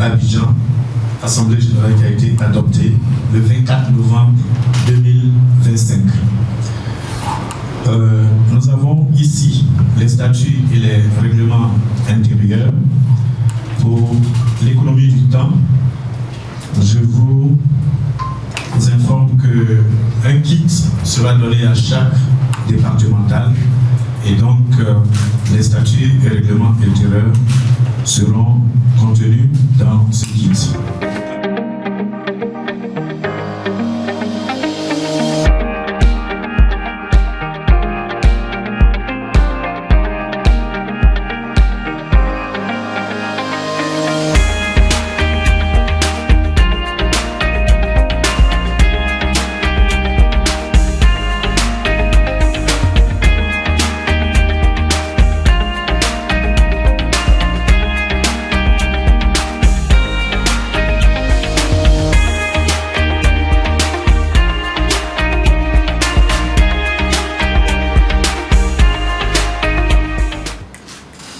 à Abidjan, Assemblée générale qui a été adoptée le 24 novembre 2025. Nous avons ici les statuts et les règlements intérieurs. Pour l'économie du temps, je vous informe qu'un kit sera donné à chaque départemental et donc les statuts et règlements intérieurs seront contenus dans ce kit.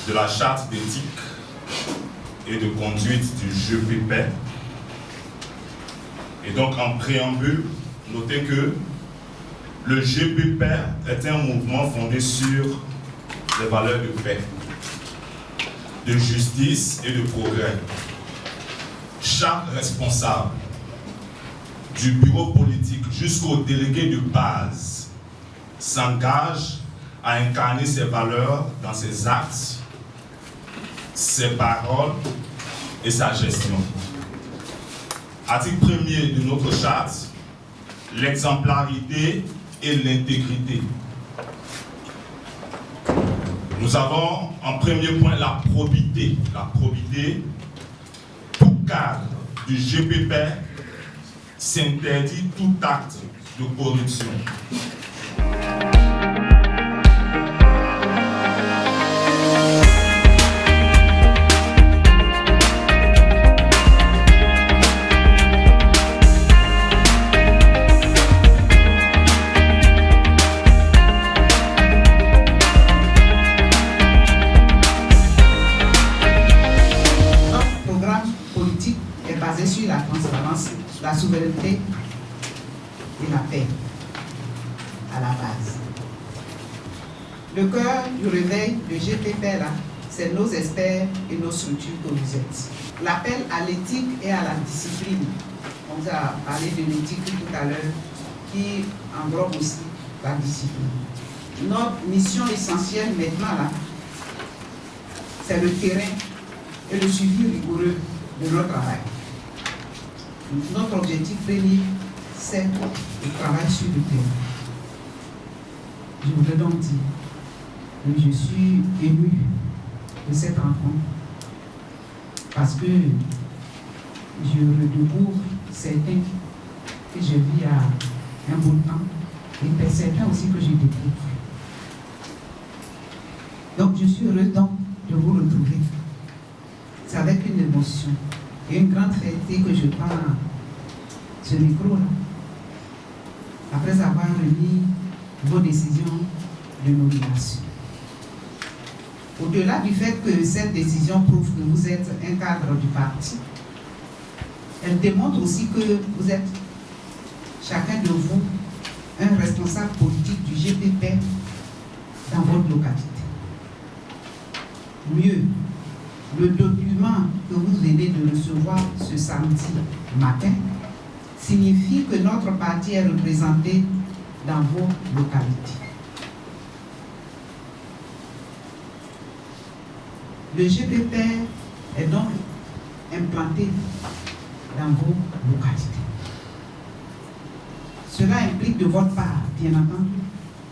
De la charte d'éthique et de conduite du GPP. Et donc en préambule, notez que le GPP est un mouvement fondé sur les valeurs de paix, de justice et de progrès. Chaque responsable, du bureau politique jusqu'au délégué de base, s'engage à incarner ces valeurs dans ses actes, ses paroles et sa gestion. Article 1er de notre charte, l'exemplarité et l'intégrité. Nous avons en premier point la probité. La probité, tout cadre du GPP s'interdit tout acte de corruption. Sur la transparence, la souveraineté et la paix à la base. Le cœur du réveil de GPP là, c'est nos experts et nos structures que vous êtes. L'appel à l'éthique et à la discipline. On vous a parlé de l'éthique tout à l'heure, qui englobe aussi la discipline. Notre mission essentielle maintenant là, c'est le terrain et le suivi rigoureux de notre travail. Notre objectif premier, c'est le travail sur le terrain. Je voudrais donc dire que je suis ému de cette rencontre parce que je redécouvre certains que j'ai vus à un bon temps et certains aussi que je découvre. Donc je suis heureuse donc de vous retrouver. C'est avec une émotion et une grande fierté que je prends ce micro-là, après avoir remis vos décisions de nomination. Au-delà du fait que cette décision prouve que vous êtes un cadre du parti, elle démontre aussi que vous êtes, chacun de vous, un responsable politique du GPP dans votre localité. Mieux, le document que vous venez de recevoir ce samedi matin signifie que notre parti est représenté dans vos localités. Le GPP est donc implanté dans vos localités. Cela implique de votre part, bien entendu,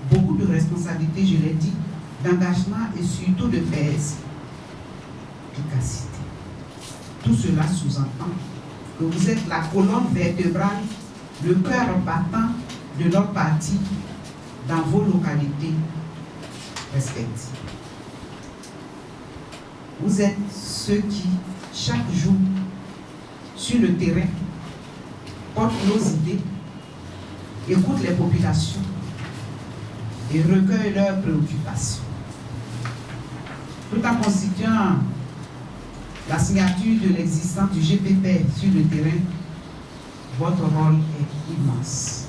beaucoup de responsabilités, je l'ai dit, d'engagement et surtout de efficacité. Tout cela sous-entend que vous êtes la colonne vertébrale, le cœur battant de notre parti dans vos localités respectives. Vous êtes ceux qui, chaque jour, sur le terrain, portent nos idées, écoutent les populations et recueillent leurs préoccupations. Tout en constituant la signature de l'existence du GPP sur le terrain, votre rôle est immense.